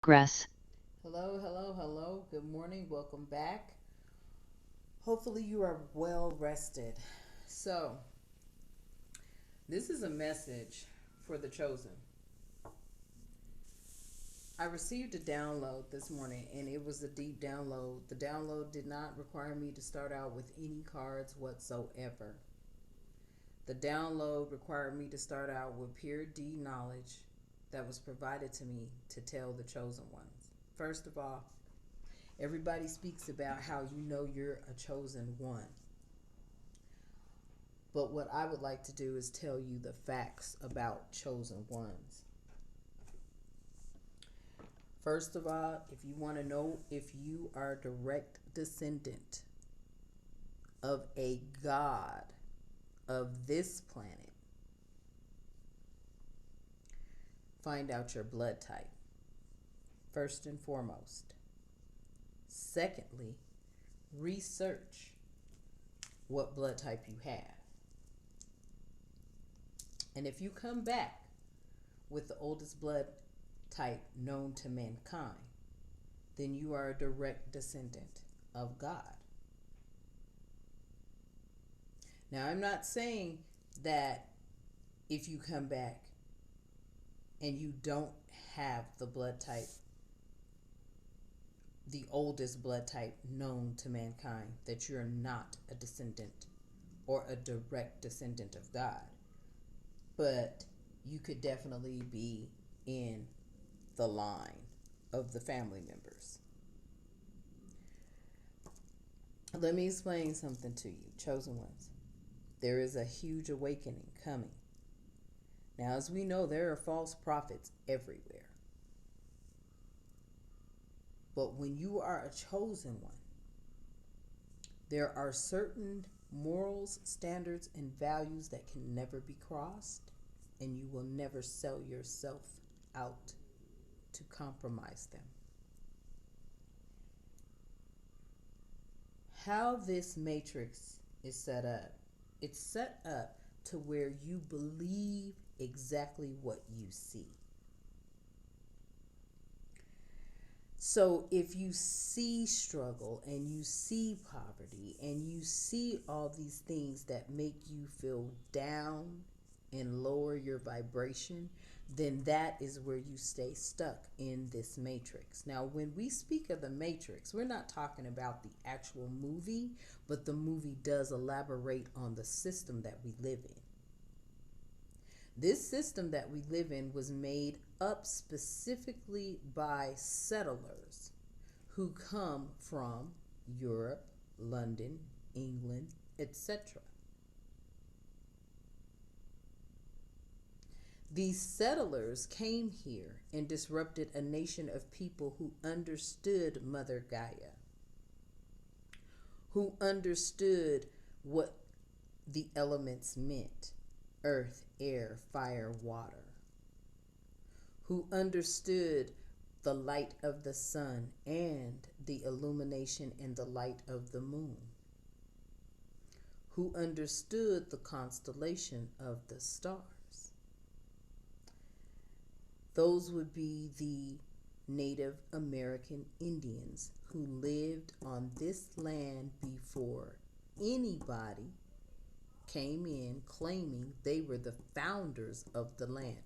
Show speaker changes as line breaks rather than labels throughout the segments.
Gress.
Hello, hello, hello. Good morning. Welcome back. Hopefully, you are well rested. So, this is a message for the chosen. I received a download this morning and it was a deep download. The download did not require me to start out with any cards whatsoever. The download required me to start out with pure D knowledge that was provided to me to tell the chosen ones. First of all, everybody speaks about how you know you're a chosen one. But what I would like to do is tell you the facts about chosen ones. First of all, if you want to know if you are a direct descendant of a god of this planet, find out your blood type, first and foremost. Secondly, research what blood type you have. And if you come back with the oldest blood type known to mankind, then you are a direct descendant of God. Now, I'm not saying that if you come back and you don't have the blood type, the oldest blood type known to mankind, that you're not a descendant or a direct descendant of God. But you could definitely be in the line of the family members. Let me explain something to you, chosen ones. There is a huge awakening coming. Now, as we know, there are false prophets everywhere. But when you are a chosen one, there are certain morals, standards, and values that can never be crossed, and you will never sell yourself out to compromise them. How this matrix is set up, it's set up to where you believe exactly what you see. So if you see struggle and you see poverty and you see all these things that make you feel down and lower your vibration, then that is where you stay stuck in this matrix. Now, when we speak of the matrix, we're not talking about the actual movie, but the movie does elaborate on the system that we live in. This system that we live in was made up specifically by settlers who come from Europe, London, England, etc. These settlers came here and disrupted a nation of people who understood Mother Gaia, who understood what the elements meant: earth, air, fire, water, who understood the light of the sun and the illumination and the light of the moon, who understood the constellation of the stars. Those would be the Native American Indians who lived on this land before anybody came in claiming they were the founders of the land.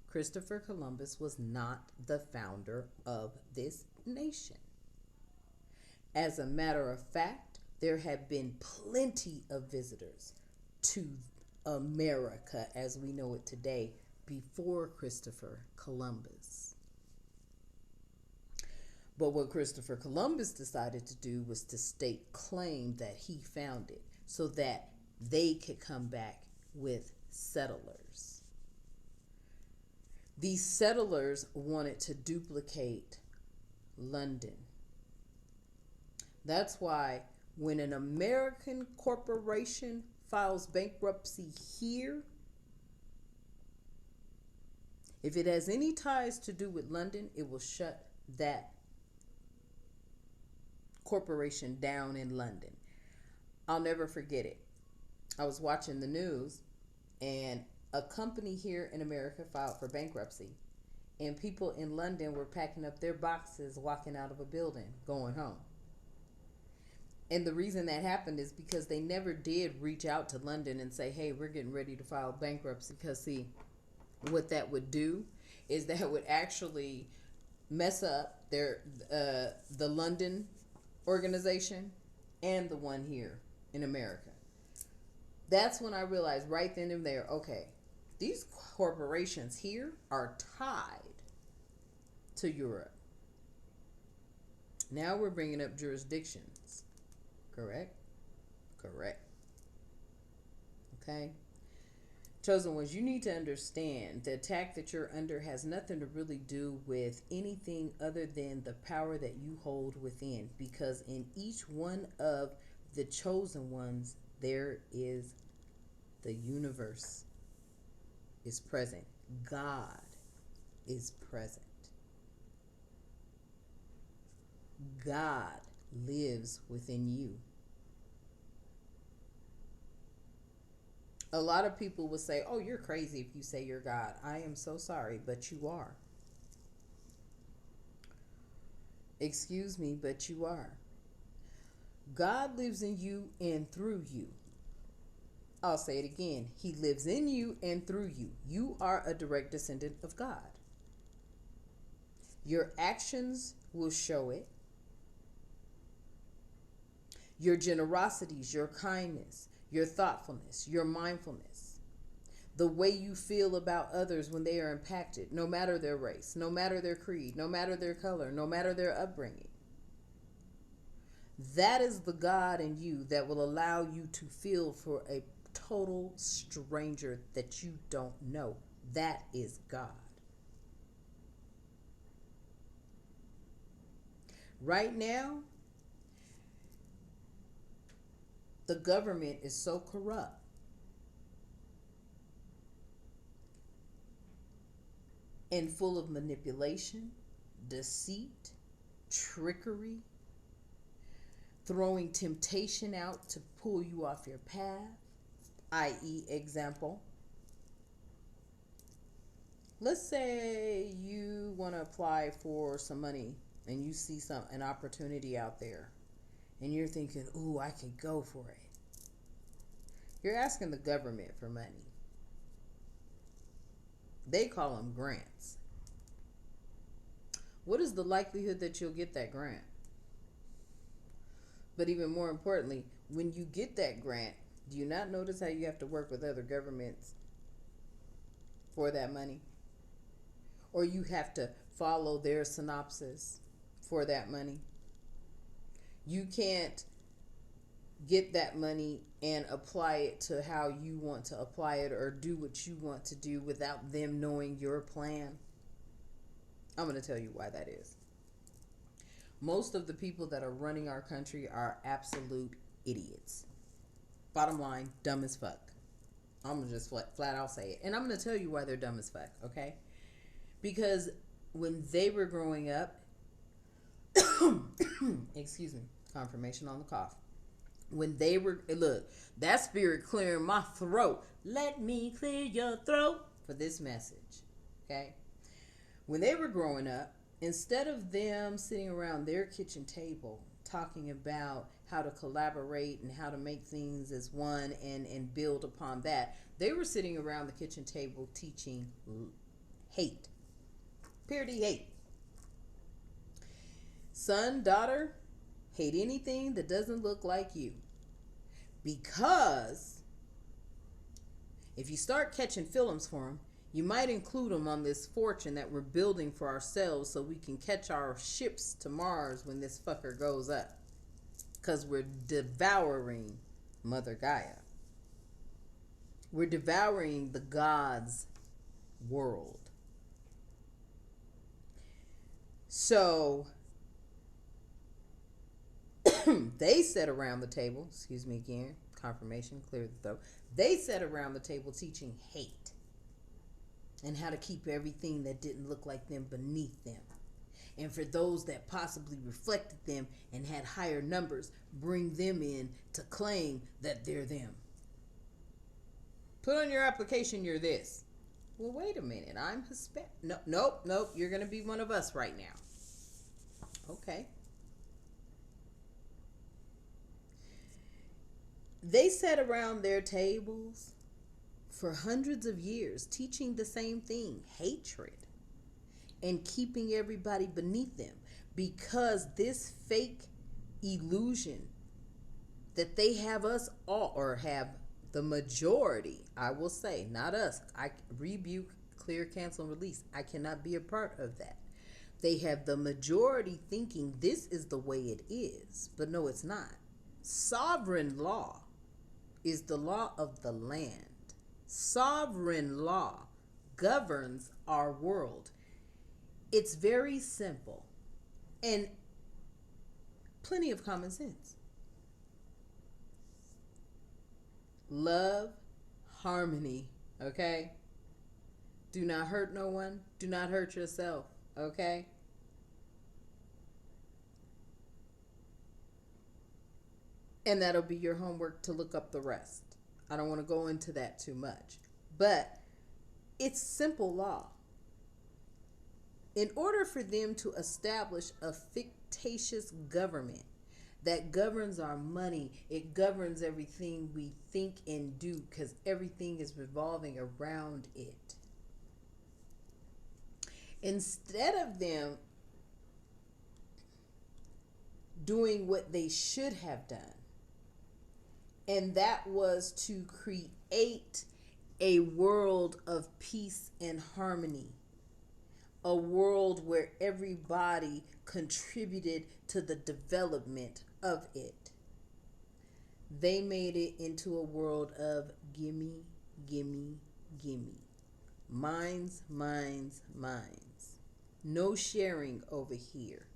Christopher Columbus was not the founder of this nation. As a matter of fact, there have been plenty of visitors to America as we know it today before Christopher Columbus. But what Christopher Columbus decided to do was to stake claim that he found it so that they could come back with settlers. These settlers wanted to duplicate London. That's why when an American corporation files bankruptcy here, if it has any ties to do with London, it will shut that corporation down in London. I'll never forget it. I was watching the news and a company here in America filed for bankruptcy. And people in London were packing up their boxes, walking out of a building, going home. And the reason that happened is because they never did reach out to London and say, hey, we're getting ready to file bankruptcy. Because, see, what that would do is that would actually mess up the London organization and the one here in America. That's when I realized right then and there, okay, these corporations here are tied to Europe. Now we're bringing up jurisdictions. Correct? Correct. Okay? Chosen ones, you need to understand the attack that you're under has nothing to really do with anything other than the power that you hold within. Because in each one of the chosen ones, there is the universe is present. God is present. God lives within you. A lot of people will say, oh, you're crazy if you say you're God. I am so sorry, but you are. Excuse me, but you are. God lives in you and through you. I'll say it again. He lives in you and through you. You are a direct descendant of God. Your actions will show it. Your generosities, your kindness, your thoughtfulness, your mindfulness, the way you feel about others when they are impacted, no matter their race, no matter their creed, no matter their color, no matter their upbringing. That is the God in you that will allow you to feel for a total stranger that you don't know. That is God. Right now, the government is so corrupt. And full of manipulation, deceit, trickery, throwing temptation out to pull you off your path, i.e., example. Let's say you want to apply for some money and you see an opportunity out there and you're thinking, ooh, I could go for it. You're asking the government for money. They call them grants. What is the likelihood that you'll get that grant? But even more importantly, when you get that grant, do you not notice how you have to work with other governments for that money? Or you have to follow their synopsis for that money? You can't get that money and apply it to how you want to apply it or do what you want to do without them knowing your plan. I'm going to tell you why that is. Most of the people that are running our country are absolute idiots. Bottom line, dumb as fuck. I'm going to just flat out say it. And I'm going to tell you why they're dumb as fuck, okay? Because when they were growing up, excuse me, confirmation on the cough. When they were, look, that spirit clearing my throat. Let me clear your throat for this message, okay? When they were growing up, instead of them sitting around their kitchen table talking about how to collaborate and how to make things as one and build upon that, they were sitting around the kitchen table teaching hate. Purity hate. Son, daughter, hate anything that doesn't look like you. Because if you start catching films for them, you might include them on this fortune that we're building for ourselves so we can catch our ships to Mars when this fucker goes up. Because we're devouring Mother Gaia. We're devouring the God's world. So they sat around the table, excuse me again, confirmation, clear the throat. They sat around the table teaching hate and how to keep everything that didn't look like them beneath them. And for those that possibly reflected them and had higher numbers, bring them in to claim that they're them. Put on your application, you're this. Well, wait a minute. I'm Hispanic. No, nope, nope. You're going to be one of us right now. Okay. They sat around their tables for hundreds of years teaching the same thing, hatred, and keeping everybody beneath them, because this fake illusion that they have us all, or have the majority, I will say, not us. I rebuke, clear, cancel, and release. I cannot be a part of that. They have the majority thinking this is the way it is, but no, it's not. Sovereign law is the law of the land. Sovereign law governs our world. It's very simple and plenty of common sense. Love, harmony, okay? Do not hurt no one. Do not hurt yourself, okay? And that'll be your homework to look up the rest. I don't want to go into that too much. But it's simple law. In order for them to establish a fictitious government that governs our money, it governs everything we think and do, because everything is revolving around it. Instead of them doing what they should have done, and that was to create a world of peace and harmony, a world where everybody contributed to the development of it. They made it into a world of gimme, gimme, gimme. Mines, mines, mines. No sharing over here.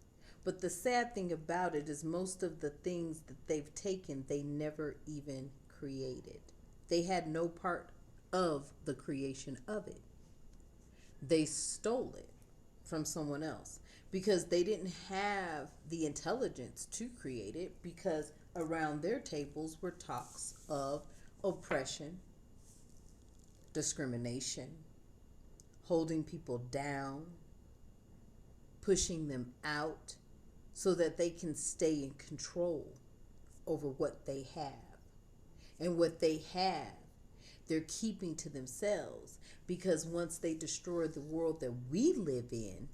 But the sad thing about it is most of the things that they've taken, they never even created. They had no part of the creation of it. They stole it from someone else because they didn't have the intelligence to create it, because around their tables were talks of oppression, discrimination, holding people down, pushing them out so that they can stay in control over what they have. And what they have, they're keeping to themselves, because once they destroy the world that we live in,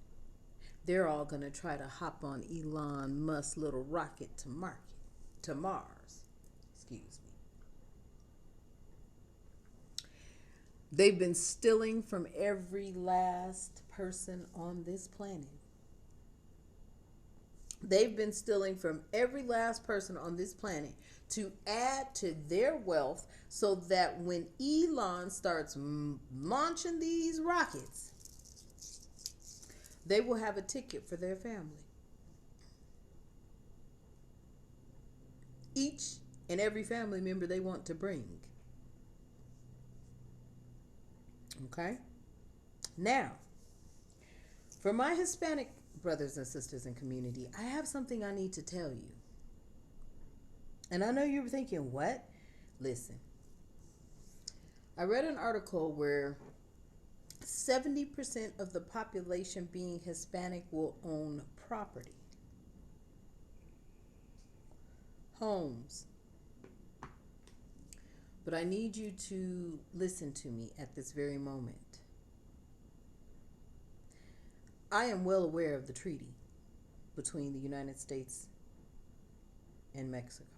they're all going to try to hop on Elon Musk's little rocket to Mars. Excuse me. They've been stealing from every last person on this planet. They've been stealing from every last person on this planet to add to their wealth, so that when Elon starts launching these rockets, they will have a ticket for their family. Each and every family member they want to bring. Okay? Now, for my Hispanic brothers and sisters in community, I have something I need to tell you. And I know you're thinking, what? Listen, I read an article where 70% of the population being Hispanic will own property, homes. But I need you to listen to me at this very moment. I am well aware of the treaty between the United States and Mexico.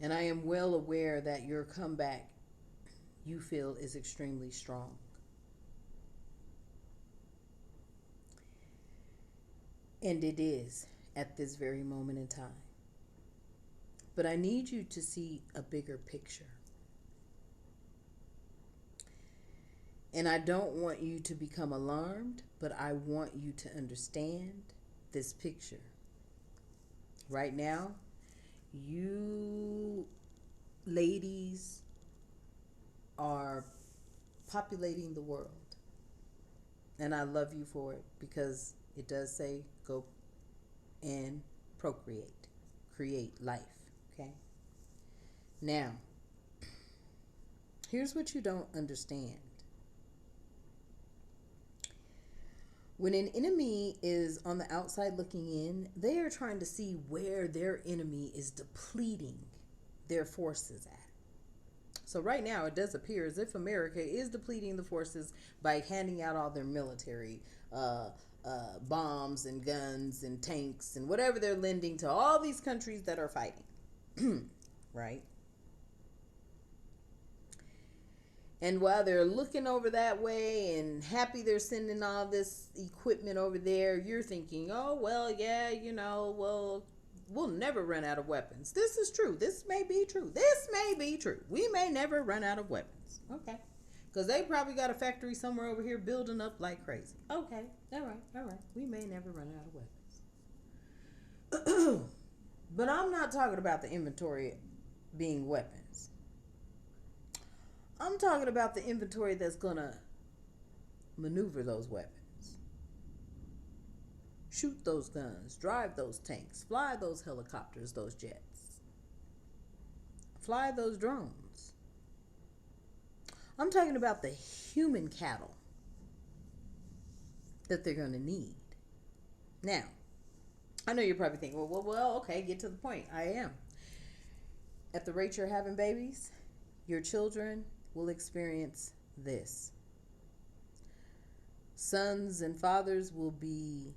And I am well aware that your comeback, you feel, is extremely strong. And it is at this very moment in time. But I need you to see a bigger picture. And I don't want you to become alarmed, but I want you to understand this picture. Right now, you ladies are populating the world. And I love you for it, because it does say go and procreate, create life. Okay? Now, Here's what you don't understand. When an enemy is on the outside looking in, they are trying to see where their enemy is depleting their forces at. So right now it does appear as if America is depleting the forces by handing out all their military bombs and guns and tanks and whatever they're lending to all these countries that are fighting. Right? And while they're looking over that way and happy they're sending all this equipment over there, you're thinking, oh, well, yeah, well, we'll never run out of weapons. This is true. This may be true. This may be true. We may never run out of weapons. Okay. Because they probably got a factory somewhere over here building up like crazy. Okay. All right. We may never run out of weapons. But I'm not talking about the inventory being weapons. I'm talking about the inventory that's going to maneuver those weapons, shoot those guns, drive those tanks, fly those helicopters, those jets, fly those drones. I'm talking about the human cattle that they're going to need. Now, I know you're probably thinking, well, okay, get to the point. I am. At the rate you're having babies, your children will experience this. Sons and fathers will be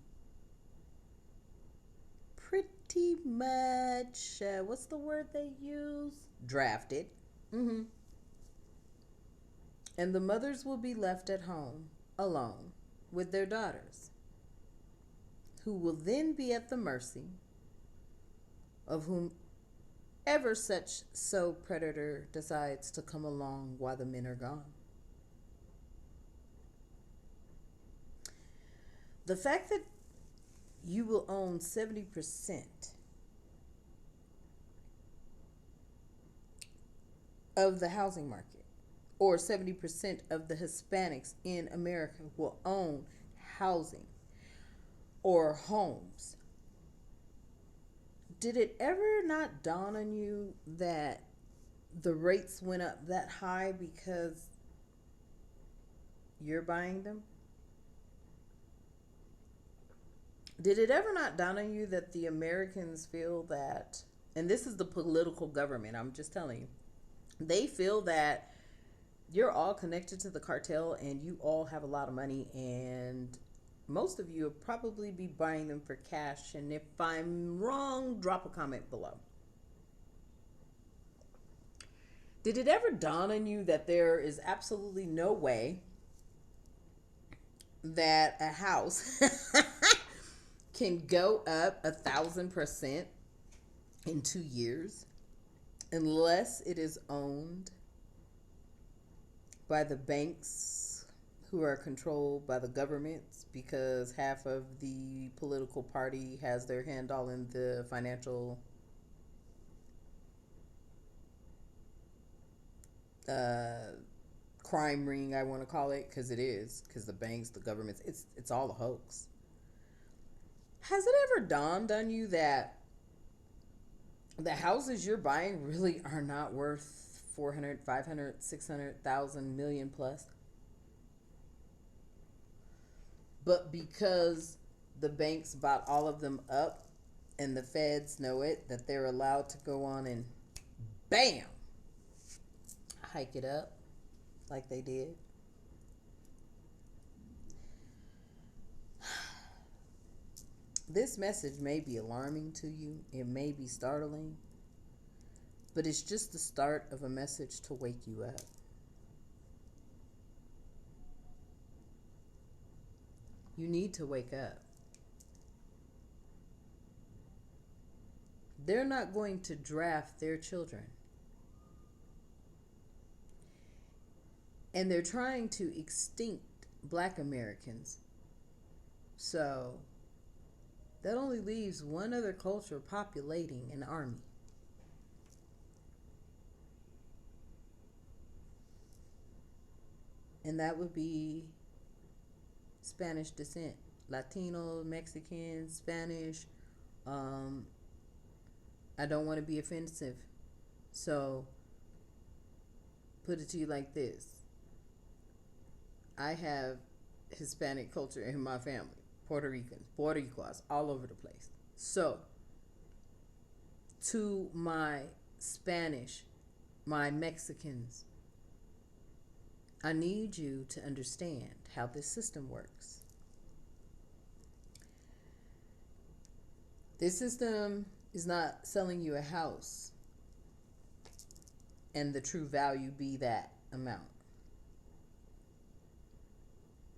pretty much, what's the word they use? Drafted. And the mothers will be left at home alone with their daughters, who will then be at the mercy of whomever such predator decides to come along while the men are gone. The fact that you will own 70% of the housing market, or 70% of the Hispanics in America will own housing or homes. Did it ever not dawn on you that the rates went up that high because you're buying them? Did it ever not dawn on you that the Americans feel that, and this is the political government, I'm just telling you, they feel that you're all connected to the cartel and you all have a lot of money, and most of you will probably be buying them for cash. And if I'm wrong, drop a comment below. Did it ever dawn on you that there is absolutely no way that a house can go up 1,000% in 2 years unless it is owned by the banks who are controlled by the governments, because half of the political party has their hand all in the financial crime ring, I want to call it, because it is, because the banks, the governments, it's all a hoax. Has it ever dawned on you that the houses you're buying really are not worth 400, 500, 600,000, million plus? But because the banks bought all of them up and the feds know it, that they're allowed to go on and bam, hike it up like they did. This message may be alarming to you. It may be startling. But it's just the start of a message to wake you up. You need to wake up. They're not going to draft their children. And they're trying to extinct Black Americans. So that only leaves one other culture populating an army. And that would be Spanish descent. Latino, Mexican, Spanish. I don't want to be offensive. So put it to you like this. I have Hispanic culture in my family, Puerto Ricans, Boricuas, all over the place. So, to my Spanish, my Mexicans, I need you to understand how this system works. This system is not selling you a house and the true value be that amount.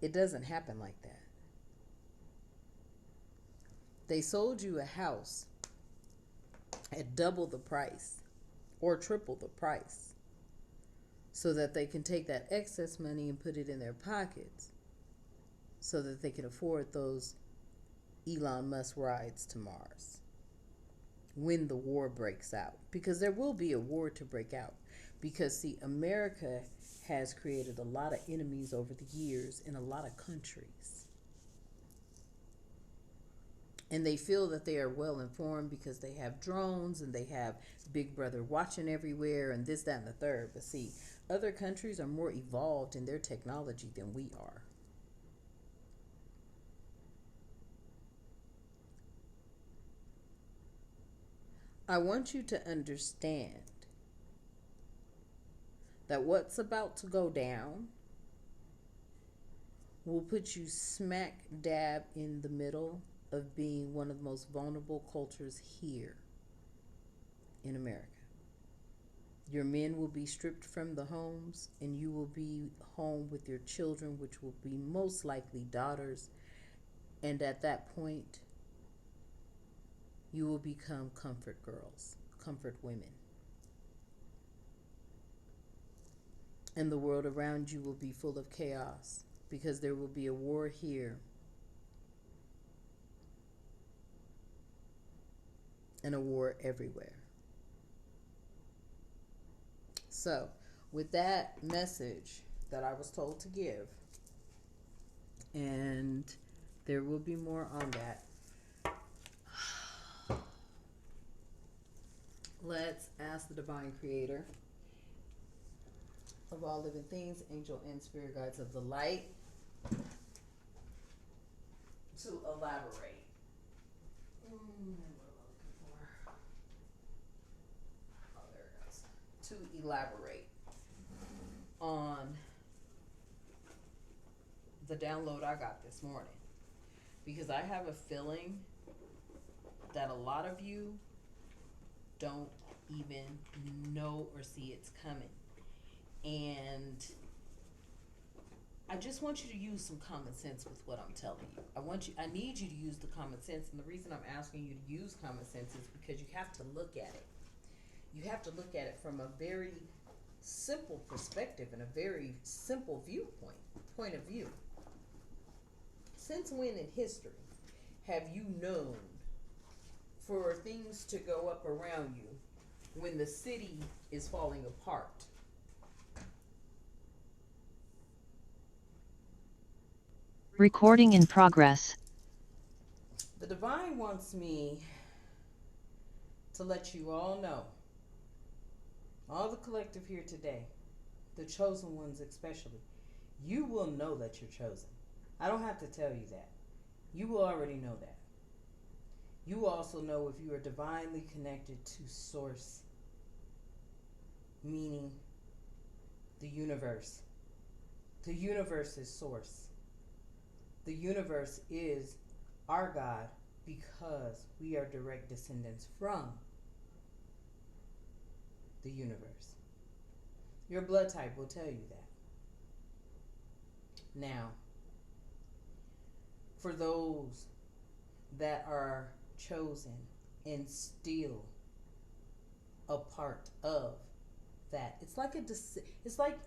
It doesn't happen like that. They sold you a house at double the price or triple the price so that they can take that excess money and put it in their pockets so that they can afford those Elon Musk rides to Mars when the war breaks out. Because there will be a war to break out. Because, see, America has created a lot of enemies over the years in a lot of countries. And they feel that they are well informed because they have drones and they have Big Brother watching everywhere and this, that, and the third. But see, other countries are more evolved in their technology than we are. I want you to understand that what's about to go down will put you smack dab in the middle of being one of the most vulnerable cultures here in America. Your men will be stripped from the homes and you will be home with your children, which will be most likely daughters. And at that point, you will become comfort girls, comfort women. And the world around you will be full of chaos because there will be a war here and a war everywhere. So, with that message that I was told to give, and there will be more on that, let's ask the Divine Creator of all living things, angel and spirit guides of the light, to elaborate. What am I looking for? Oh, there it goes. To elaborate on the download I got this morning. Because I have a feeling that a lot of you don't even know or see it's coming. And I just want you to use some common sense with what I'm telling you. I need you to use the common sense. And the reason I'm asking you to use common sense is because you have to look at it. You have to look at it from a very simple perspective and a very simple point of view. Since when in history have you known for things to go up around you when the city is falling apart?
Recording in progress.
The divine wants me to let you all know, all the collective here today, the chosen ones especially, you will know that you're chosen. I don't have to tell you that. You will already know that. You will also know if you are divinely connected to source, meaning the universe. The universe is source. The universe is our God because we are direct descendants from the universe. Your blood type will tell you that. Now, for those that are chosen and still a part of that, it's like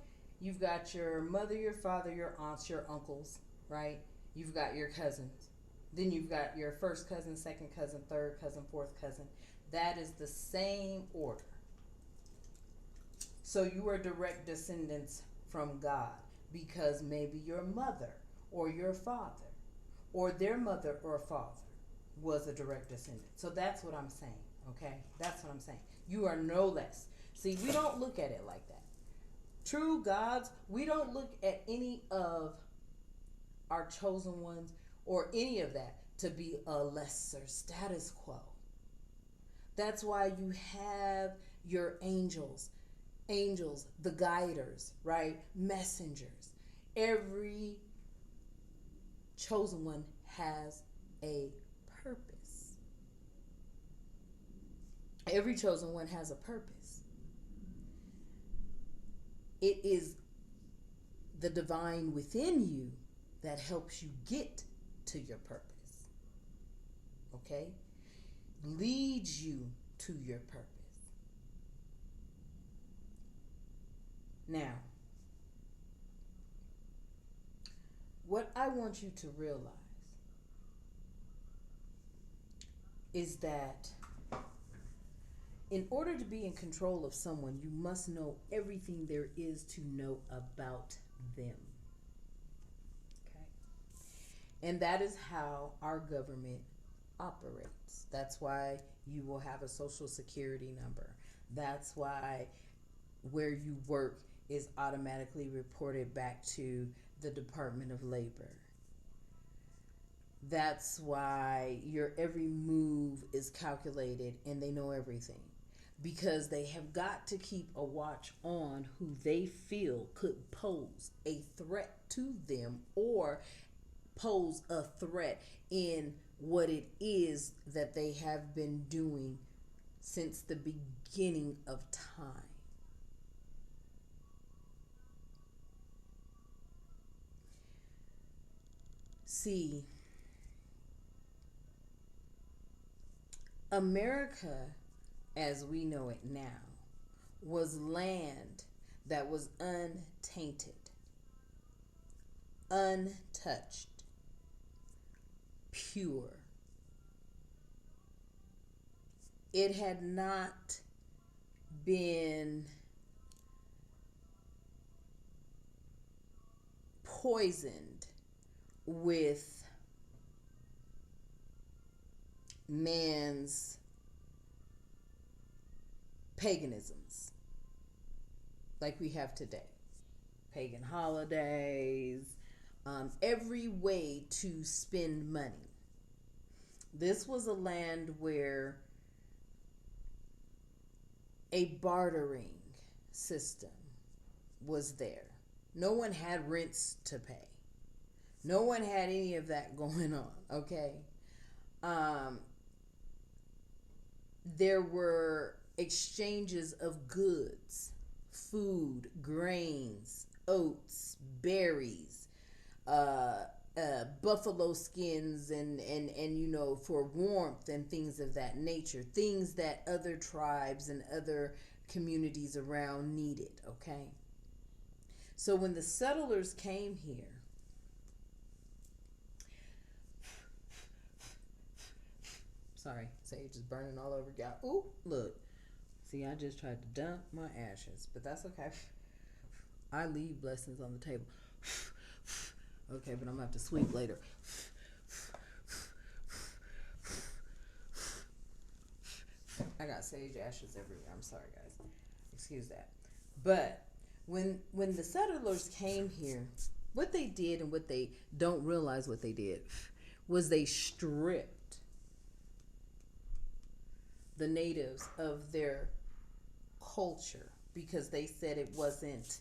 you've got your mother, your father, your aunts, your uncles, right? You've got your cousins. Then you've got your first cousin, second cousin, third cousin, fourth cousin. That is the same order. So you are direct descendants from God because maybe your mother or your father or their mother or father was a direct descendant. So that's what I'm saying, okay? That's what I'm saying. You are no less. See, we don't look at it like that. true gods, we don't look at any of our chosen ones or any of that to be a lesser status quo. That's why you have your angels, the guiders, right? Messengers. Every chosen one has a purpose. Every chosen one has a purpose. It is the divine within you that helps you get to your purpose. Okay? Leads you to your purpose. Now, what I want you to realize is that in order to be in control of someone, you must know everything there is to know about them. Okay? And that is how our government operates. That's why you will have a social security number. That's why where you work is automatically reported back to the Department of Labor. That's why your every move is calculated and they know everything. Because they have got to keep a watch on who they feel could pose a threat to them or pose a threat in what it is that they have been doing since the beginning of time. See, America, as we know it now, was land that was untainted, untouched, pure. It had not been poisoned with man's paganisms like we have today. Pagan holidays, every way to spend money. This was a land where a bartering system was there. No one had rents to pay. No one had any of that going on, okay? There were exchanges of goods, food, grains, oats, berries, buffalo skins, and you know, for warmth and things of that nature, things that other tribes and other communities around needed, okay? So when the settlers came here, sorry, sage is burning all over y'all. Ooh, look. See, I just tried to dump my ashes, but that's okay. I leave blessings on the table. Okay, but I'm gonna have to sweep later. I got sage ashes everywhere. I'm sorry, guys. Excuse that. But when the settlers came here, what they did and what they don't realize what they did was they stripped the natives of their culture because they said it wasn't,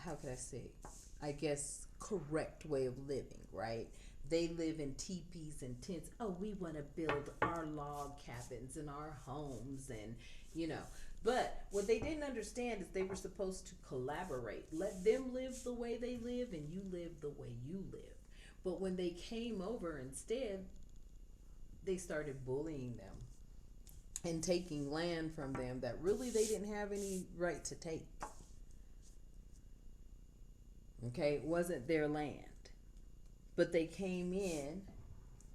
how could I say, I guess, correct way of living, right? They live in teepees and tents. Oh, we want to build our log cabins and our homes and, you know. But what they didn't understand is they were supposed to collaborate. Let them live the way they live and you live the way you live. But when they came over instead, they started bullying them and taking land from them that really they didn't have any right to take. Okay, it wasn't their land. But they came in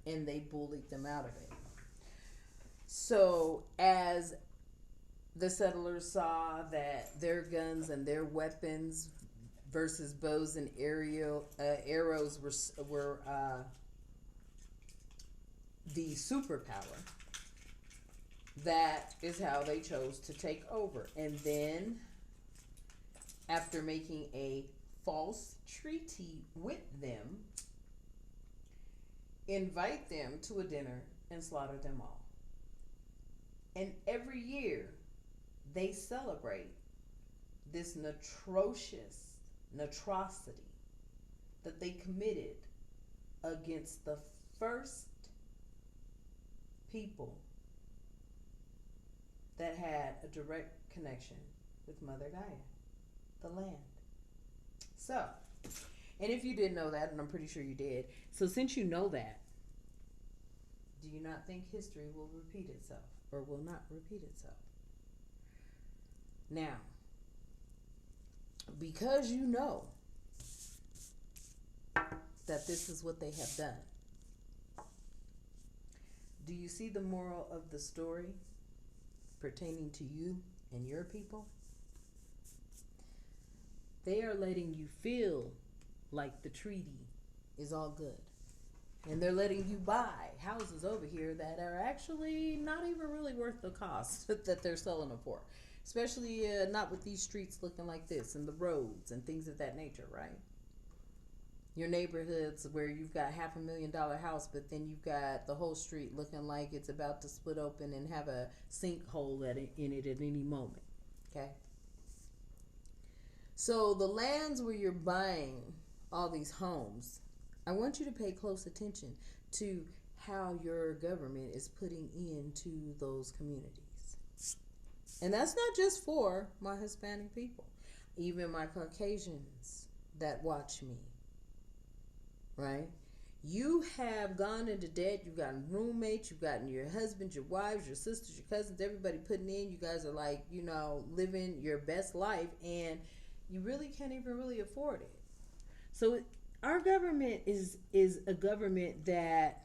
and they bullied them out of it. So as the settlers saw that their guns and their weapons versus bows and arrows were the superpower, That is how they chose to take over. And then, after making a false treaty with them, invite them to a dinner and slaughter them all. And every year, they celebrate this atrocity that they committed against the first people that had a direct connection with Mother Gaia, the land. So, and if you didn't know that, and I'm pretty sure you did, so since you know that, do you not think history will repeat itself or will not repeat itself? Now, because you know that this is what they have done, do you see the moral of the story pertaining to you and your people? They are letting you feel like the treaty is all good. And they're letting you buy houses over here that are actually not even really worth the cost that they're selling them for. Especially not with these streets looking like this and the roads and things of that nature, right? Your neighborhoods where you've got $500,000 house, but then you've got the whole street looking like it's about to split open and have a sinkhole in it at any moment. Okay? So the lands where you're buying all these homes, I want you to pay close attention to how your government is putting into those communities. And that's not just for my Hispanic people, even my Caucasians that watch me, right? You have gone into debt. You've gotten roommates. You've gotten your husbands, your wives, your sisters, your cousins, everybody putting in. You guys are like, living your best life, and you really can't even really afford it. So our government is a government that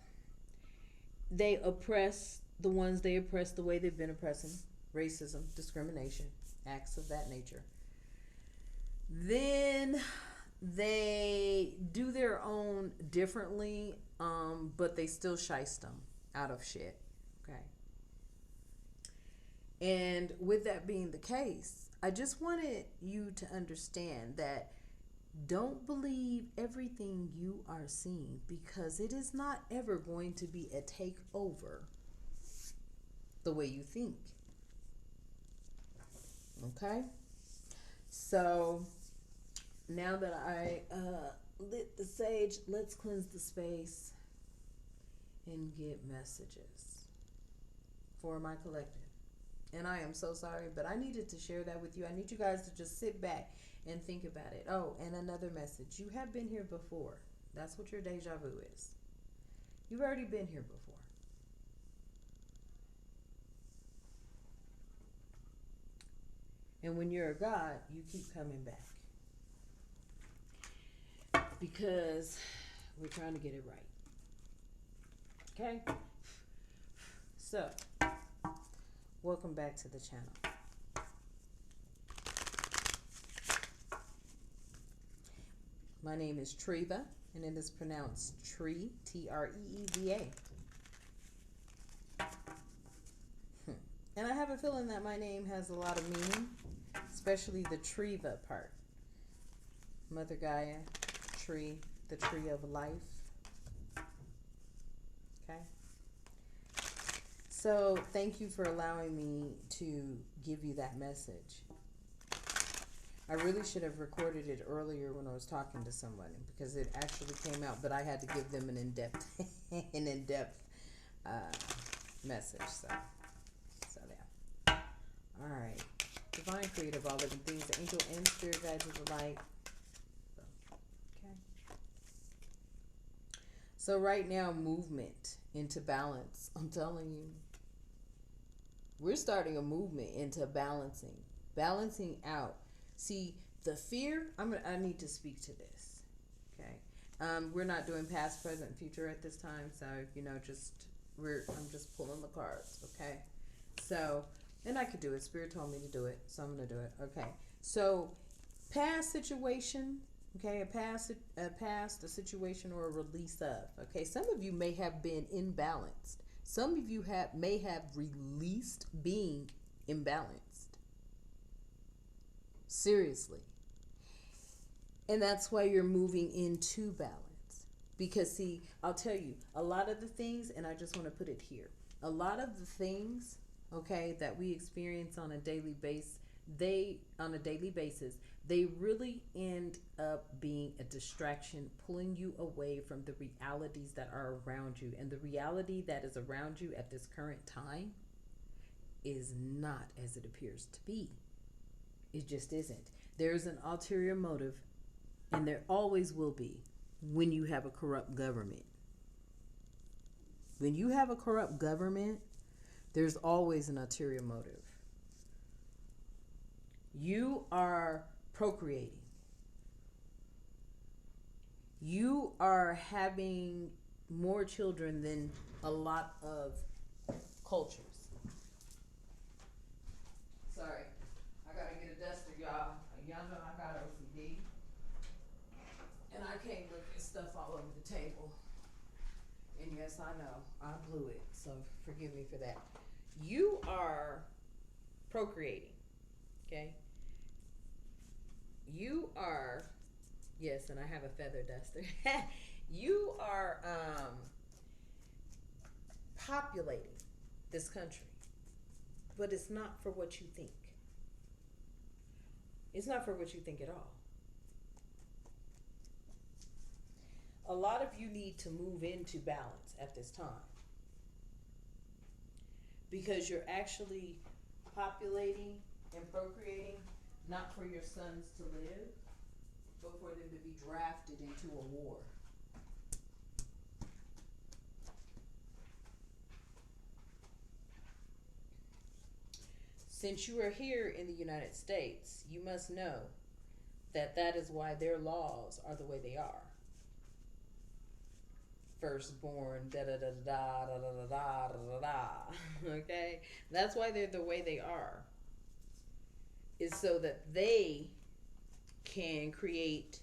they oppress the ones they oppress the way they've been oppressing: racism, discrimination, acts of that nature. Then they do their own differently, but they still shiest them out of shit. Okay. And with that being the case, I just wanted you to understand that don't believe everything you are seeing, because it is not ever going to be a takeover the way you think. Okay? So now that I lit the sage, let's cleanse the space and get messages for my collective. And I am so sorry, but I needed to share that with you. I need you guys to just sit back and think about it. Oh, and another message. You have been here before. That's what your deja vu is. You've already been here before. And when you're a God, you keep coming back. Because we're trying to get it right. Okay? So, welcome back to the channel. My name is Treva, and it is pronounced Tree, Treeva. And I have a feeling that my name has a lot of meaning, especially the Treva part. Mother Gaia, tree, the tree of life. Okay? So, thank you for allowing me to give you that message. I really should have recorded it earlier when I was talking to someone, because it actually came out, but I had to give them an in-depth message. So yeah. All right. Divine creative, all living things, the angel and spirit guides of the light. Okay. So right now, movement into balance. I'm telling you, we're starting a movement into balancing out. See, the fear, I need to speak to this. Okay. We're not doing past, present, future at this time. So, I'm just pulling the cards. Okay. So, and I could do it. Spirit told me to do it. So I'm going to do it. Okay. So, past situation. Okay. A situation or a release of. Okay. Some of you may have been imbalanced. Some of you may have released being imbalanced. Seriously. And that's why you're moving into balance. Because, see, I'll tell you, a lot of the things, and I just want to put it here, a lot of the things, okay, that we experience on a daily basis, they really end up being a distraction, pulling you away from the realities that are around you. And the reality that is around you at this current time is not as it appears to be. It just isn't. There's an ulterior motive, and there always will be when you have a corrupt government. When you have a corrupt government, there's always an ulterior motive. You are procreating. You are having more children than a lot of cultures. Sorry, I gotta get a duster, y'all. Y'all know I got OCD. And I can't look at stuff all over the table. And yes, I know, I blew it, so forgive me for that. You are procreating, okay? You are, yes, and I have a feather duster. You are populating this country, but it's not for what you think. It's not for what you think at all. A lot of you need to move into balance at this time, because you're actually populating and procreating not for your sons to live, but for them to be drafted into a war. Since you are here in the United States, you must know that that is why their laws are the way they are. Firstborn, da da da da da da da da da da. Okay? That's why they're the way they are. Is so that they can create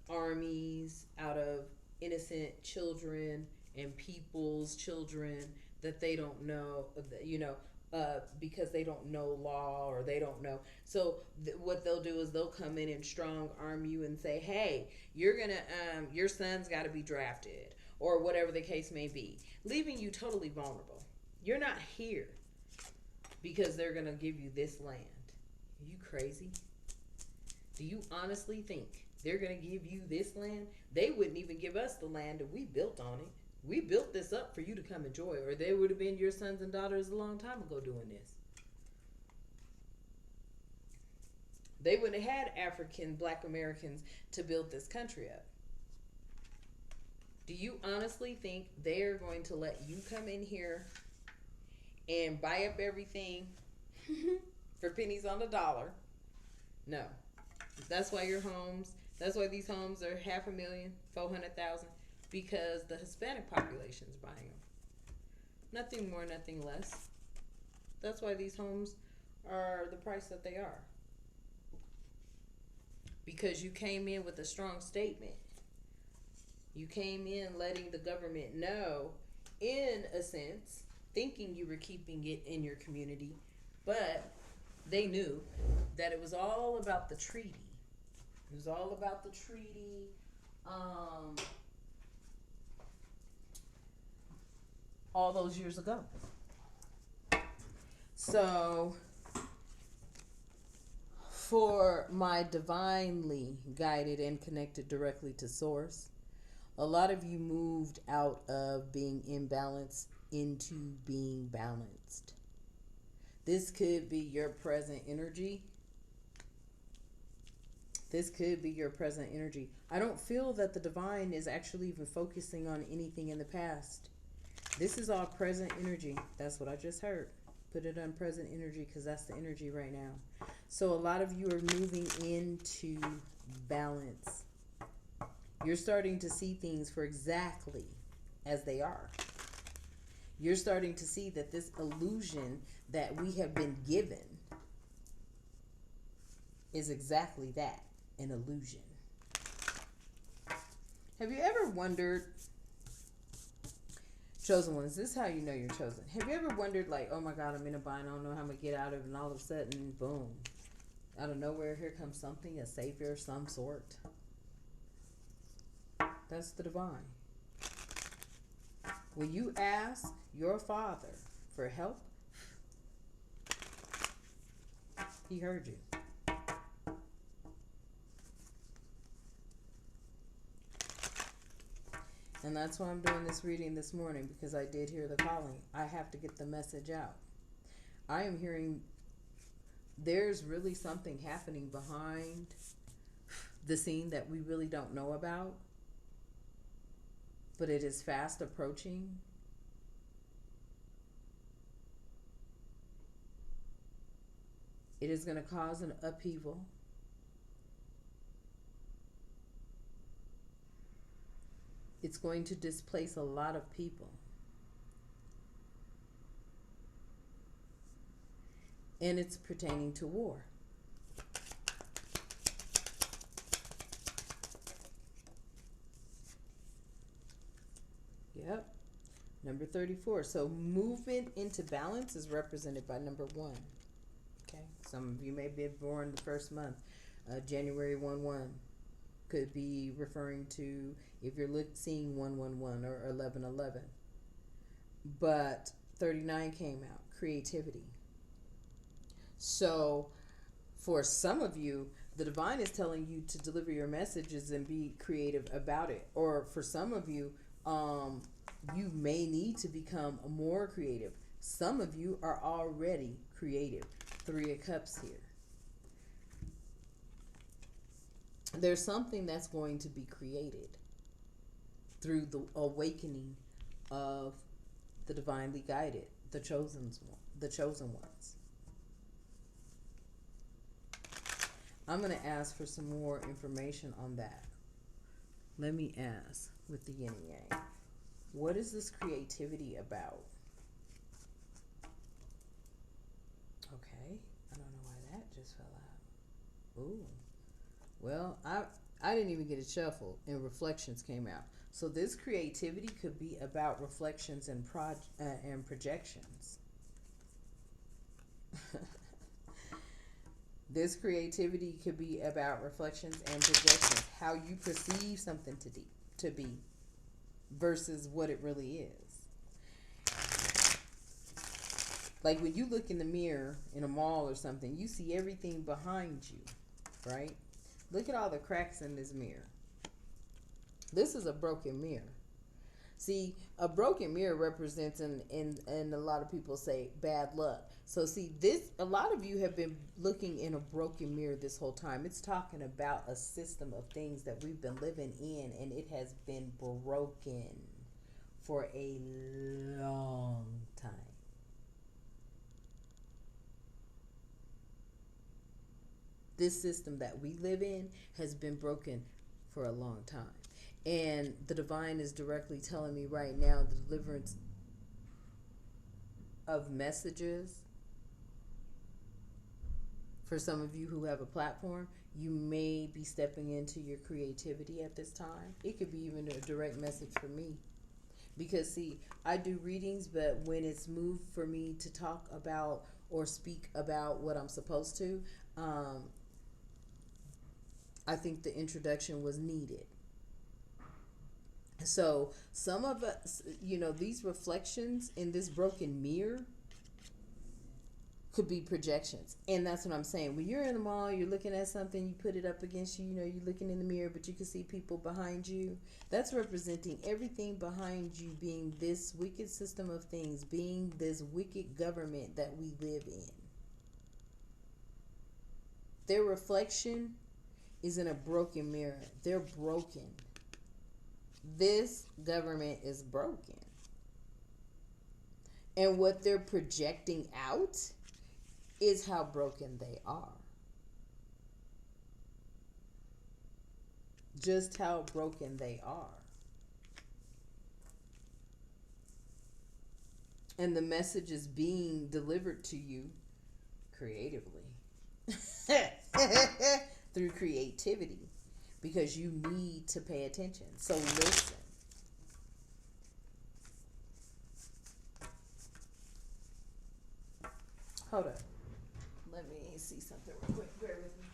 armies out of innocent children and people's children that they don't know, because they don't know law or they don't know. So what they'll do is they'll come in and strong arm you and say, hey, your son's got to be drafted, or whatever the case may be, leaving you totally vulnerable. You're not here because they're going to give you this land. Are you crazy? Do you honestly think they're going to give you this land? They wouldn't even give us the land if we built on it. We built this up for you to come enjoy, or they would have been your sons and daughters a long time ago doing this. They wouldn't have had African, Black Americans to build this country up. Do you honestly think they're going to let you come in here and buy up everything for pennies on the dollar? No. That's why that's why these homes are $500,000, $400,000, because the Hispanic population is buying them. Nothing more, nothing less. That's why these homes are the price that they are. Because you came in with a strong statement. You came in letting the government know, in a sense, thinking you were keeping it in your community, but they knew that it was all about the treaty. It was all about the treaty. All those years ago. So, for my divinely guided and connected directly to source, a lot of you moved out of being imbalanced into being balanced. This could be your present energy. This could be your present energy. I don't feel that the divine is actually even focusing on anything in the past. This is all present energy. That's what I just heard. Put it on present energy because that's the energy right now. So a lot of you are moving into balance. You're starting to see things for exactly as they are. You're starting to see that this illusion that we have been given is exactly that, an illusion. Have you ever wondered, Chosen ones, this is how you know you're chosen. Have you ever wondered, like, oh my God, I'm in a bind, I don't know how I'm going to get out of it, and all of a sudden, boom, out of nowhere, here comes something, a savior of some sort. That's the divine. When you ask your Father for help, He heard you. And that's why I'm doing this reading this morning, because I did hear the calling. I have to get the message out. I am hearing there's really something happening behind the scene that we really don't know about, but it is fast approaching. It is going to cause an upheaval. It's going to displace a lot of people. And it's pertaining to war. Yep. Number 34. So movement into balance is represented by number 1. Okay. Some of you may be born the first month. January 1/1 could be referring to if you're seeing 111 or 1111. But 39 came out. Creativity. So for some of you, the divine is telling you to deliver your messages and be creative about it. Or for some of you, you may need to become more creative. Some of you are already creative. 3 of Cups here. There's something that's going to be created through the awakening of the divinely guided, the chosen ones. I'm going to ask for some more information on that. Let me ask with the yin and yang. What is this creativity about? Okay. I don't know why that just fell out. Ooh. Well, I didn't even get it shuffled, and reflections came out. So this creativity could be about reflections and projections. This creativity could be about reflections and projections, how you perceive something to be versus what it really is. Like when you look in the mirror in a mall or something, you see everything behind you, right? Look at all the cracks in this mirror. This is a broken mirror. See, a broken mirror represents, and a lot of people say, bad luck. So see, a lot of you have been looking in a broken mirror this whole time. It's talking about a system of things that we've been living in, and it has been broken for a long time. This system that we live in has been broken for a long time. And the divine is directly telling me right now the deliverance of messages. For some of you who have a platform, you may be stepping into your creativity at this time. It could be even a direct message for me. Because, see, I do readings, but when it's moved for me to talk about or speak about what I'm supposed to, I think the introduction was needed. So some of us, these reflections in this broken mirror could be projections. And that's what I'm saying. When you're in the mall, you're looking at something, you put it up against you, you're looking in the mirror, but you can see people behind you. That's representing everything behind you being this wicked system of things, being this wicked government that we live in. Their reflection is in a broken mirror. They're broken. This government is broken. And what they're projecting out is how broken they are. Just how broken they are. And the message is being delivered to you creatively. Through creativity. Because you need to pay attention. So listen. Hold up. Let me see something real quick. Bear with me.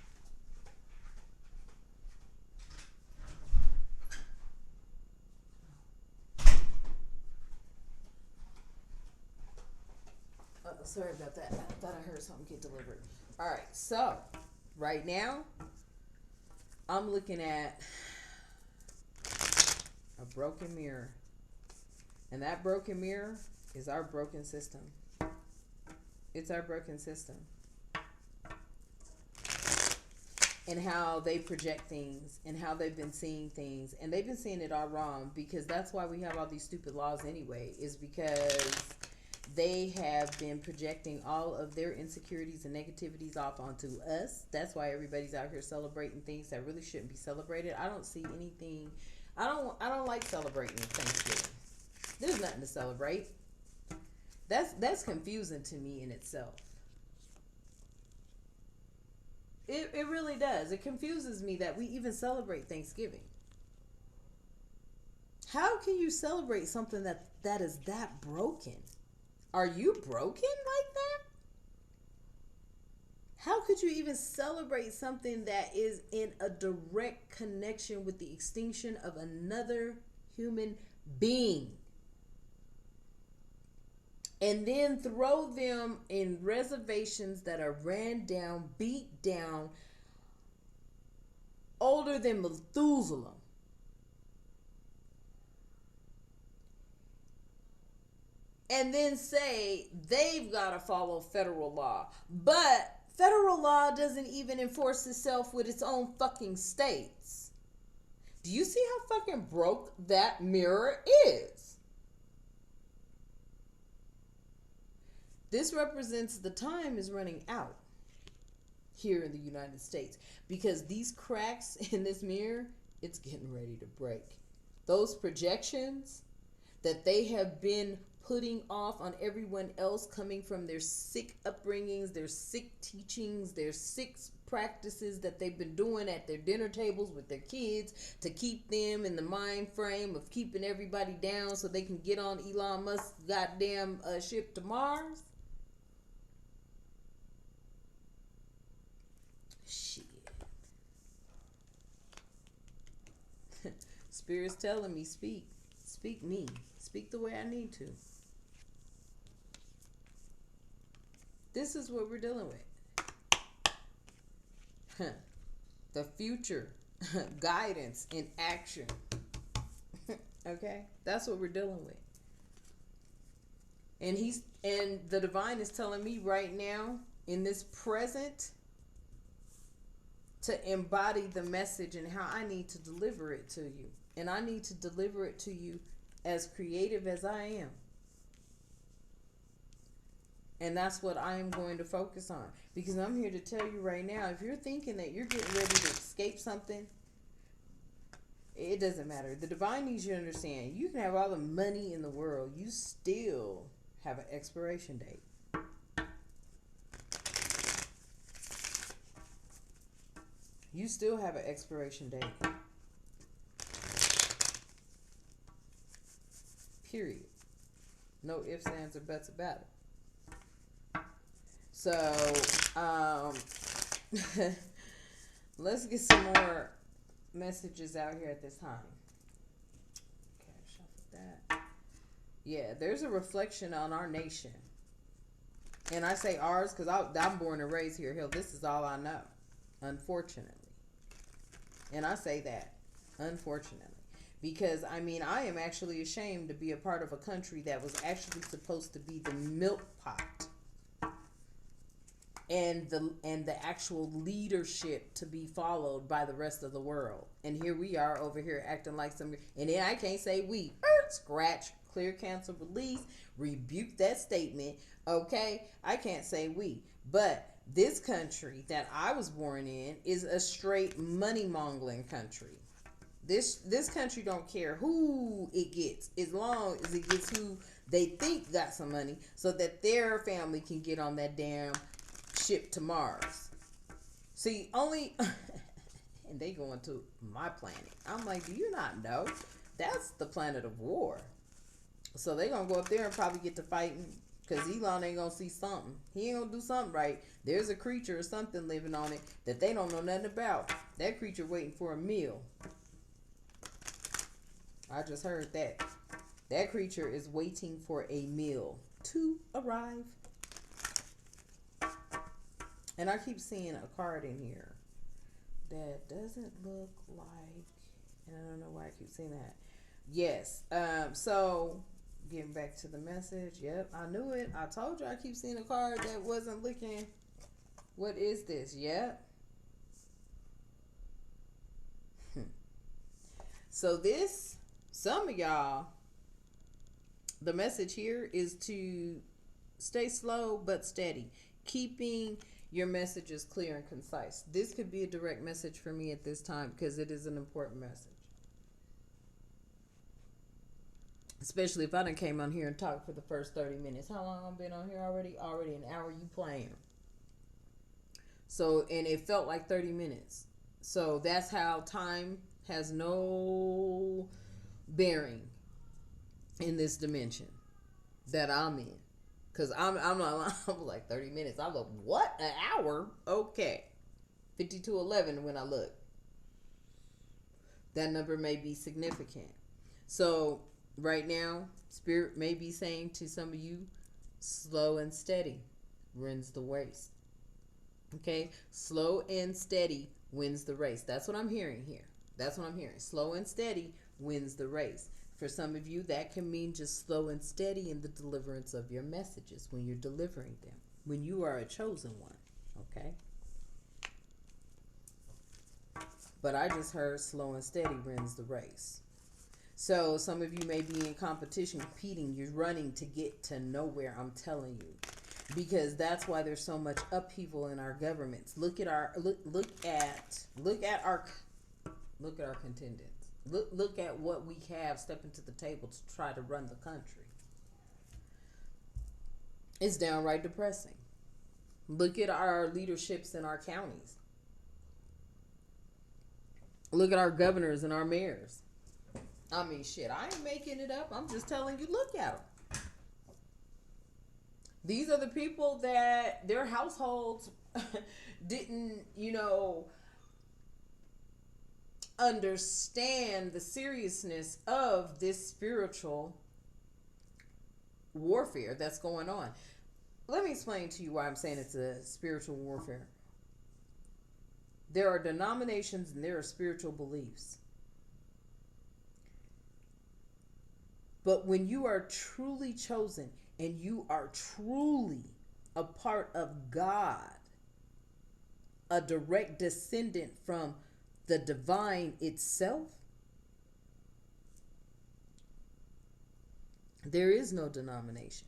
Sorry about that. I thought I heard something get delivered. All right. So, right now, I'm looking at a broken mirror. And that broken mirror is our broken system. It's our broken system. And how they project things and how they've been seeing things. And they've been seeing it all wrong, because that's why we have all these stupid laws anyway, is because they have been projecting all of their insecurities and negativities off onto us. That's why everybody's out here celebrating things that really shouldn't be celebrated. I don't see anything. I don't like celebrating Thanksgiving. There's nothing to celebrate. That's confusing to me in itself. It really does. It confuses me that we even celebrate Thanksgiving. How can you celebrate something that is that broken? Are you broken like that? How could you even celebrate something that is in a direct connection with the extinction of another human being? And then throw them in reservations that are ran down, beat down, older than Methuselah. And then say they've got to follow federal law. But federal law doesn't even enforce itself with its own fucking states. Do you see how fucking broke that mirror is? This represents the time is running out here in the United States, because these cracks in this mirror, it's getting ready to break. Those projections that they have been putting off on everyone else, coming from their sick upbringings, their sick teachings, their sick practices that they've been doing at their dinner tables with their kids to keep them in the mind frame of keeping everybody down so they can get on Elon Musk's goddamn ship to Mars. Shit. Spirit's telling me, speak. Speak me. Speak the way I need to. This is what we're dealing with. The future. Guidance in action. Okay? That's what we're dealing with. And the divine is telling me right now, in this present, to embody the message and how I need to deliver it to you. And I need to deliver it to you as creative as I am. And that's what I am going to focus on. Because I'm here to tell you right now, if you're thinking that you're getting ready to escape something, it doesn't matter. The divine needs you to understand, you can have all the money in the world, you still have an expiration date. You still have an expiration date. Period. No ifs, ands, or buts about it. So, let's get some more messages out here at this time. Okay, shuffle that. Yeah, there's a reflection on our nation. And I say ours because I'm born and raised here. Hell, this is all I know, unfortunately. And I say that, unfortunately. Because, I mean, I am actually ashamed to be a part of a country that was actually supposed to be the milk pot. And the actual leadership to be followed by the rest of the world. And here we are over here acting like some... And then I can't say we. Scratch, clear, cancel, release, rebuke that statement. Okay? I can't say we. But this country that I was born in is a straight money-mongling country. This country don't care who it gets, as long as it gets who they think got some money, so that their family can get on that damn ship to Mars. See, only and they going to my planet. I'm like, do you not know? That's the planet of war. So they gonna go up there and probably get to fighting Because Elon ain't gonna see something. He ain't gonna do something right. There's a creature or something living on it that they don't know nothing about. That creature waiting for a meal. I just heard that. That creature is waiting for a meal to arrive. And I keep seeing a card in here that doesn't look like, and I don't know why I keep seeing that. Yes. So getting back to the message. Yep, I knew it. I told you I keep seeing a card that wasn't looking. What is this? Yep. So this, some of y'all, the message here is to stay slow but steady, keeping your messages clear and concise. This could be a direct message for me at this time because it is an important message. Especially if I done came on here and talked for the first 30 minutes. How long I've been on here already? Already an hour. You playing. So, and it felt like 30 minutes. So that's how time has no bearing in this dimension that I'm in. Because I'm not, I'm like 30 minutes. I look, what? An hour? Okay. 52:11 when I look. That number may be significant. So right now, Spirit may be saying to some of you, slow and steady wins the race. Okay? Slow and steady wins the race. That's what I'm hearing here. That's what I'm hearing. Slow and steady wins the race. For some of you, that can mean just slow and steady in the deliverance of your messages when you're delivering them, when you are a chosen one. Okay? But I just heard slow and steady wins the race. So some of you may be in competition, competing. You're running to get to nowhere, I'm telling you. Because that's why there's so much upheaval in our governments. Look at our contendants. Look at what we have stepping to the table to try to run the country. It's downright depressing. Look at our leaderships in our counties. Look at our governors and our mayors. I mean, shit, I ain't making it up. I'm just telling you, look at them. These are the people that their households didn't, understand the seriousness of this spiritual warfare that's going on. Let me explain to you why I'm saying it's a spiritual warfare. There are denominations and there are spiritual beliefs. But when you are truly chosen and you are truly a part of God, a direct descendant from the divine itself, there is no denomination.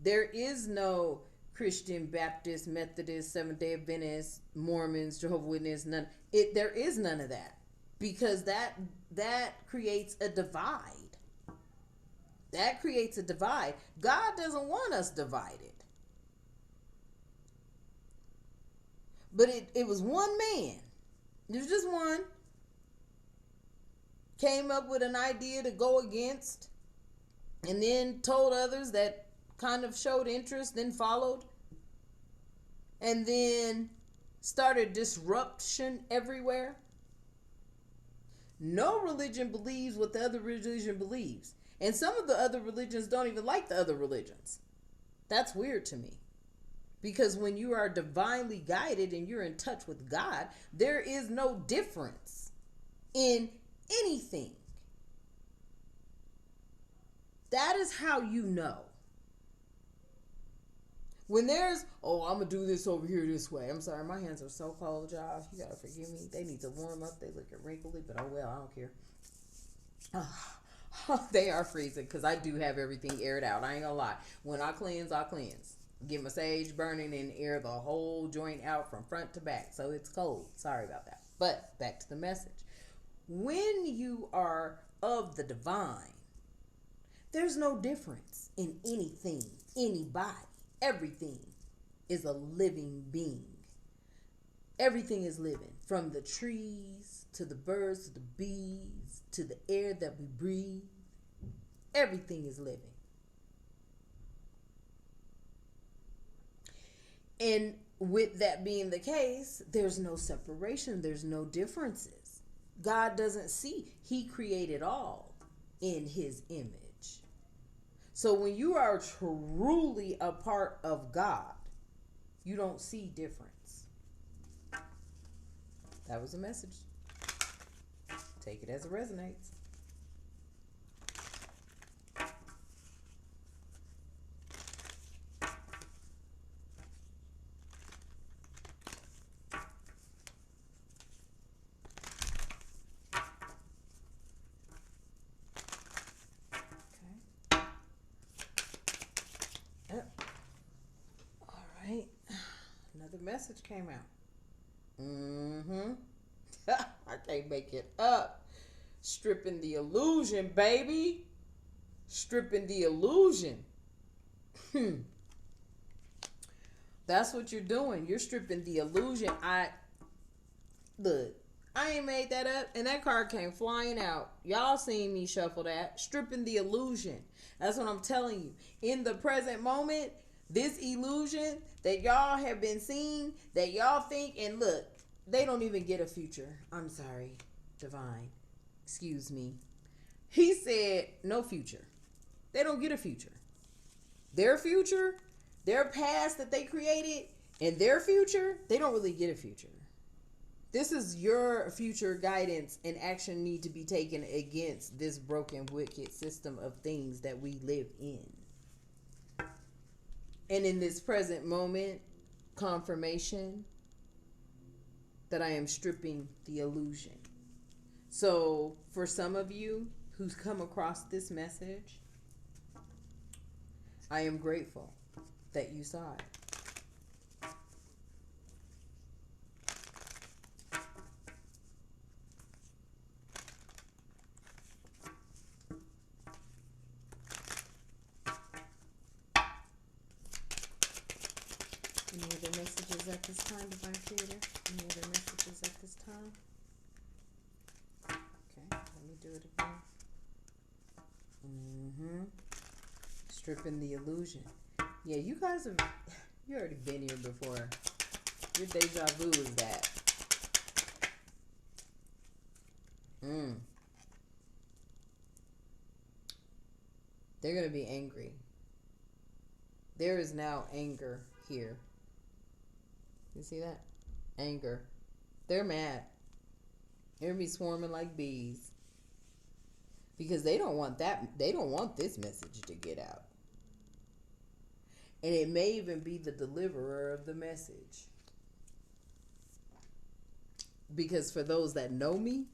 There is no Christian, Baptist, Methodist, Seventh-day Adventist, Mormons, Jehovah's Witness, none. There is none of that. Because that creates a divide. That creates a divide. God doesn't want us divided. But it was one man. There's just one. Came up with an idea to go against. And then told others that kind of showed interest, then followed. And then started disruption everywhere. No religion believes what the other religion believes. And some of the other religions don't even like the other religions. That's weird to me. Because when you are divinely guided and you're in touch with God, there is no difference in anything. That is how you know. When there's, I'm going to do this over here this way. I'm sorry, my hands are so cold, y'all. You got to forgive me. They need to warm up. They look wrinkly, but oh well, I don't care. They are freezing because I do have everything aired out. I ain't going to lie. When I cleanse, I cleanse. Get my sage burning and air the whole joint out from front to back. So it's cold. Sorry about that. But back to the message. When you are of the divine, there's no difference in anything, anybody. Everything is a living being. Everything is living. From the trees, to the birds, to the bees, to the air that we breathe. Everything is living. And with that being the case, there's no separation, there's no differences. God doesn't see, He created all in His image. So when you are truly a part of God, you don't see difference. That was a message. Take it as it resonates. Okay. Yep. All right. Another message came out. I can't make it up. Stripping the illusion, baby. Stripping the illusion. That's what you're doing. You're stripping the illusion. Look, I ain't made that up, and that card came flying out. Y'all seen me shuffle that. Stripping the illusion. That's what I'm telling you. In the present moment, this illusion that y'all have been seeing, that y'all think, and look, they don't even get a future. I'm sorry, Divine. Excuse me. He said no future. They don't get a future. Their future, their past that they created, and their future, they don't really get a future. This is your future guidance, and action need to be taken against this broken, wicked system of things that we live in. And in this present moment, confirmation that I am stripping the illusion. So for some of you who's come across this message, I am grateful that you saw it. Any other messages at this time, Divine Creator? Any other messages at this time? Okay, let me do it again. Stripping the illusion. Yeah, you guys have, you already been here before. Your deja vu is that. They're going to be angry. There is now anger here. You see that? Anger. They're mad. They're going to be swarming like bees. Because they don't want that. They don't want this message to get out. And it may even be the deliverer of the message. Because for those that know me,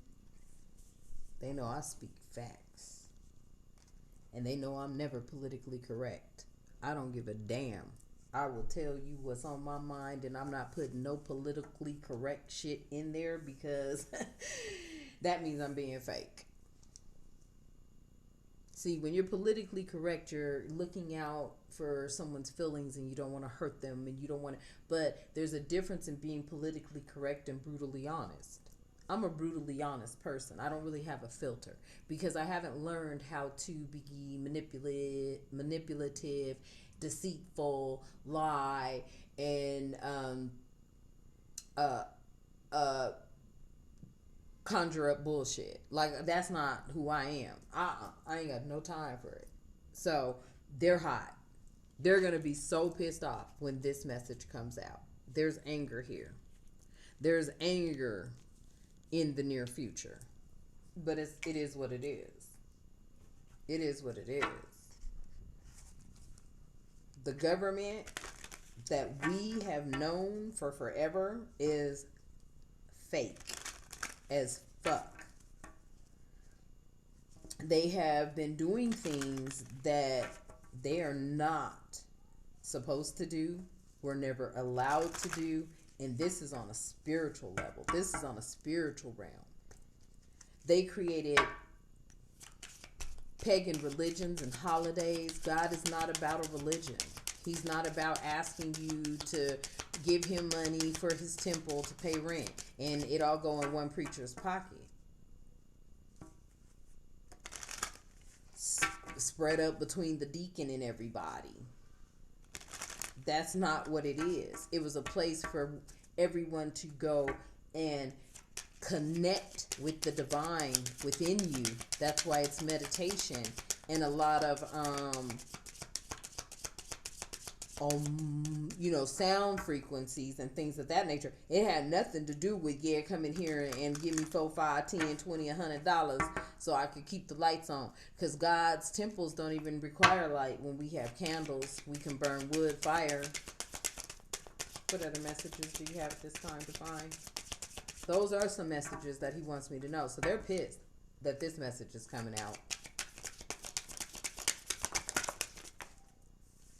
they know I speak facts. And they know I'm never politically correct. I don't give a damn. I will tell you what's on my mind, and I'm not putting no politically correct shit in there because that means I'm being fake. See, when you're politically correct, you're looking out for someone's feelings and you don't want to hurt them and you don't want to. But there's a difference in being politically correct and brutally honest. I'm a brutally honest person. I don't really have a filter because I haven't learned how to be manipulative, deceitful, lie, and conjure up bullshit. Like, that's not who I am. I ain't got no time for it. So they're hot. They're gonna be so pissed off when this message comes out. There's anger here. There's anger in the near future. But it is what it is. It is what it is. The government that we have known for forever is fake as fuck. They have been doing things that they are not supposed to do, were never allowed to do, and this is on a spiritual level. This is on a spiritual realm. They created pagan religions and holidays. God is not about a religion. He's not about asking you to give him money for his temple to pay rent and it all go in one preacher's pocket. spread up between the deacon and everybody. That's not what it is. It was a place for everyone to go and connect with the divine within you. That's why it's meditation and a lot of sound frequencies and things of that nature. It had nothing to do with, yeah, come in here and give me 4, 5, 10, 20, $100 so I could keep the lights on. Because God's temples don't even require light. When we have candles, we can burn wood, fire. What other messages do you have at this time, Divine? Those are some messages that he wants me to know. So they're pissed that this message is coming out.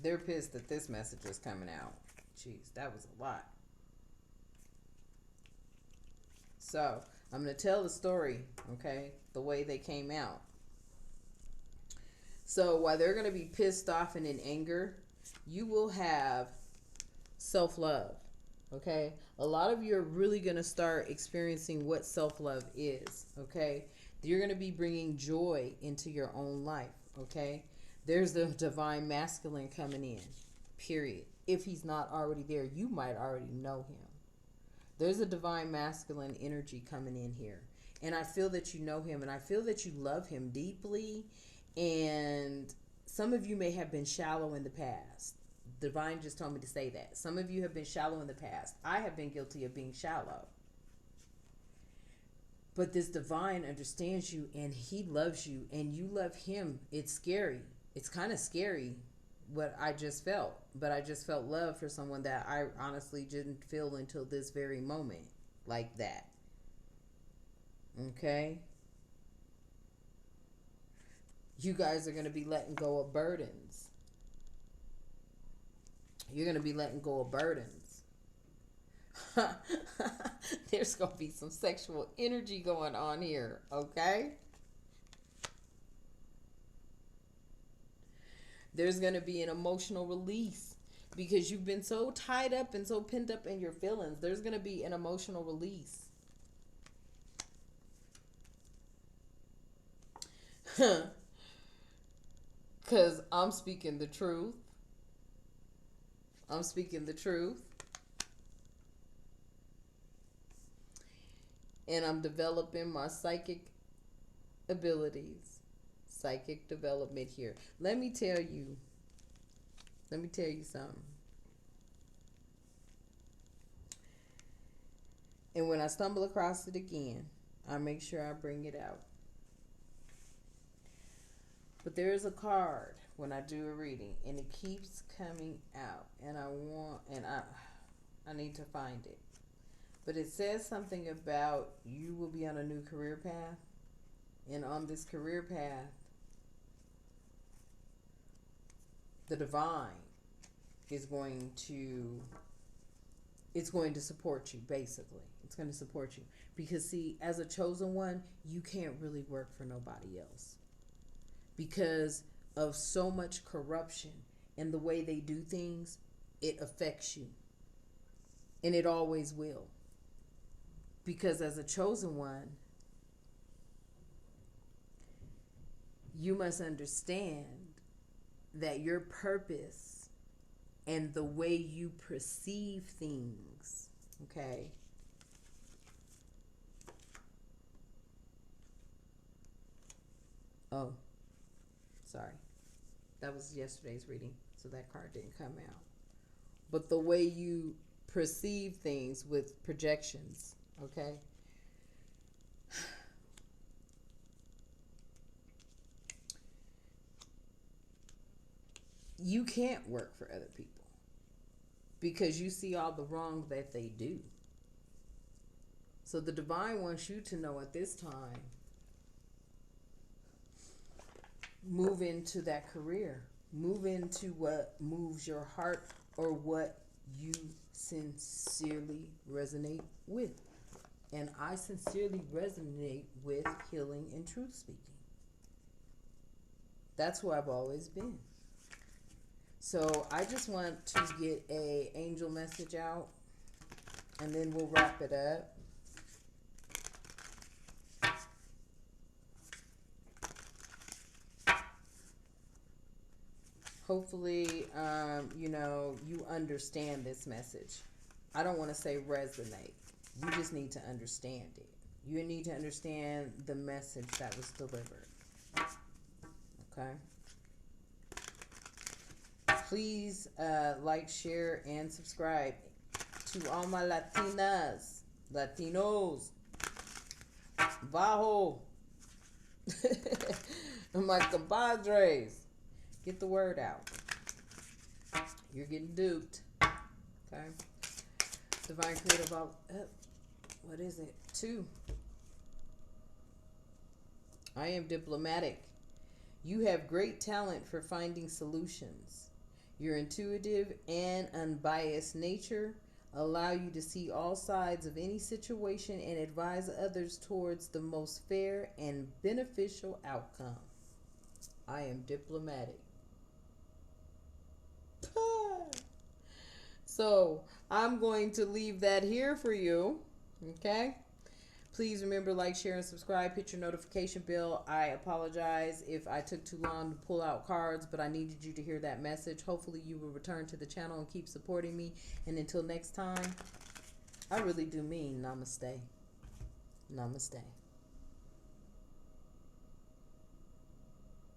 They're pissed that this message is coming out. Jeez, that was a lot. So, I'm going to tell the story, okay, the way they came out. So, while they're going to be pissed off and in anger, you will have self-love, okay? A lot of you are really going to start experiencing what self-love is, okay? You're going to be bringing joy into your own life, okay? There's the divine masculine coming in, period. If he's not already there, you might already know him. There's a divine masculine energy coming in here. And I feel that you know him, and I feel that you love him deeply. And some of you may have been shallow in the past. Divine just told me to say that. Some of you have been shallow in the past. I have been guilty of being shallow. But this divine understands you, and he loves you, and you love him. It's scary. It's kind of scary what I just felt. But I just felt love for someone that I honestly didn't feel until this very moment. Like that. Okay? You guys are going to be letting go of burdens. You're going to be letting go of burdens. There's going to be some sexual energy going on here. Okay? There's going to be an emotional release because you've been so tied up and so pinned up in your feelings. There's going to be an emotional release. Because I'm speaking the truth. I'm speaking the truth. And I'm developing my psychic abilities. Psychic development here. Let me tell you something. And when I stumble across it again, I make sure I bring it out. But there is a card when I do a reading, and it keeps coming out, and I need to find it. But it says something about you will be on a new career path, and on this career path, the divine is going to support you. Basically, it's going to support you because, see, as a chosen one, you can't really work for nobody else because of so much corruption and the way they do things. It affects you, and it always will, because as a chosen one, you must understand that your purpose and the way you perceive things, okay? Oh, sorry. That was yesterday's reading, so that card didn't come out. But the way you perceive things with projections, okay? You can't work for other people because you see all the wrong that they do. So the divine wants you to know at this time, move into that career. Move into what moves your heart or what you sincerely resonate with. And I sincerely resonate with healing and truth speaking. That's who I've always been. So I just want to get an angel message out, and then we'll wrap it up. Hopefully, you know, you understand this message. I don't want to say resonate. You just need to understand it. You need to understand the message that was delivered. Okay? Please like, share, and subscribe to all my Latinas, Latinos, Bajo, my compadres. Get the word out. You're getting duped. Okay? Divine Creative, what is it? 2. I am diplomatic. You have great talent for finding solutions. Your intuitive and unbiased nature allow you to see all sides of any situation and advise others towards the most fair and beneficial outcome. I am diplomatic. So I'm going to leave that here for you. Okay? Please remember, like, share, and subscribe. Hit your notification bell. I apologize if I took too long to pull out cards, but I needed you to hear that message. Hopefully you will return to the channel and keep supporting me. And until next time, I really do mean namaste. Namaste.